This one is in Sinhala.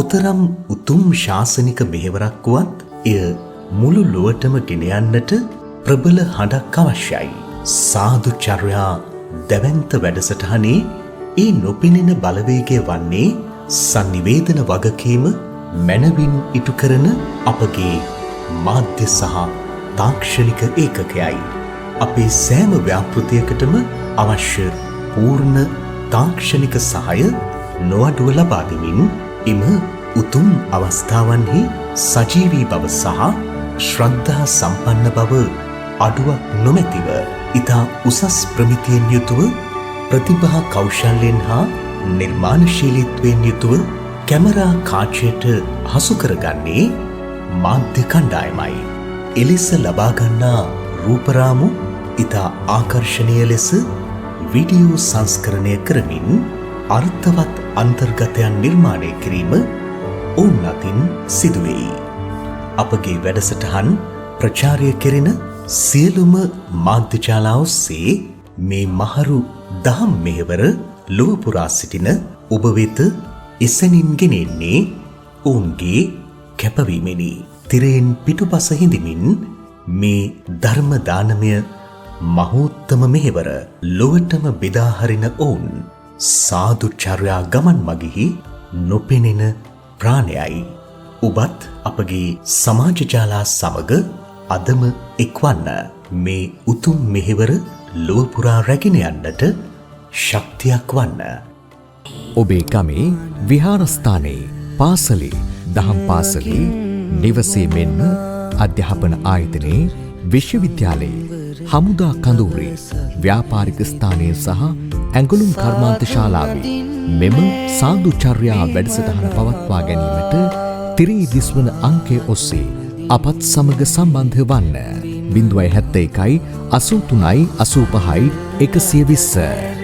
කොතරම් උතුම් ශාසනික මෙහෙවරක් වුවත් එය මුළු ලොවටම ගෙන යන්නට ප්‍රබල හඬක් අවශ්‍යයි. සාදුචර්යා දැවැන්ත වැඩසටහනේ ඒ නොපෙනෙන බලවේගය වන්නේ සංනිවේදන වගකීම මැනවින් ඉටු කරන අපගේ මාධ්‍ය සහ තාක්ෂණික ඒකකයයි. අපේ සෑම ව්‍යාපෘතියකටම අවශ්‍ය පූර්ණ තාක්ෂණික සහාය නොඅඩුව ලබා දෙමින් එම උතුම් අවස්ථාවන්හි සජීවී බව සහ ශ්‍රද්ධා සම්පන්න බව අඩුවක් නොමැතිව ඉතා උසස් ප්‍රමිතියෙන් යුතුව ප්‍රතිභා කෞශල්‍යයෙන් හා නිර්මාණශීලීත්වයෙන් යුතුව කැමරා කාචයට හසු කරගන්නේ මාධ්‍ය කණ්ඩායමයි. එලෙස ලබා ගන්නා රූපරාමු ඉතා ආකර්ශනීය ලෙස වීඩියෝ සංස්කරණය කරමින් අර්ථවත් අන්තර්ගතයන් නිර්මාණය කිරීම ඔවුන් අතින් සිදුවෙයි. අපගේ වැඩසටහන් ප්‍රචාරය කෙරෙන සියලුම මාධ්‍යජාලා ඔස්සේ මේ මහරු දහම් මෙහෙවර ලොව පුරා සිටින ඔබ වෙත එසැනින් ගෙනෙන්නේ ඔවුන්ගේ කැපවීමෙනි. තිරයෙන් පිටුපස හිඳමින් මේ ධර්ම දානමය මහෝත්තම මෙහෙවර ලොවටම බෙදා හරින ඔවුන් සාදුචර්යා ගමන් මගෙහි නොපෙනෙන ප්‍රාණයයි. ඔබත් අපගේ සමාජ ජාලා සමග අදම එක්වන්න. මේ උතුම් මෙහෙවර ලොව පුරා රැගෙන යන්නට ශක්තියක් වන්න. ඔබේ ගමේ විහාරස්ථානයේ පාසලේ දහම් පාසලේ නිවසේ මෙන්ම අධ්‍යාපන ආයතනයේ විශ්වවිද්‍යාලයේ හමුදා කඳවුරේ ව්‍යාපාරික ස්ථානයේ සහ ඇඟලුම් කර්මාන්ත ශාලාවේ මෙම සාදුචර්යා වැඩසටහන පවත්වා ගැනීමට තිරී දිස්වන අංකය ඔස්සේ අපත් සමග සම්බන්ධ වන්න. 071 83 85 120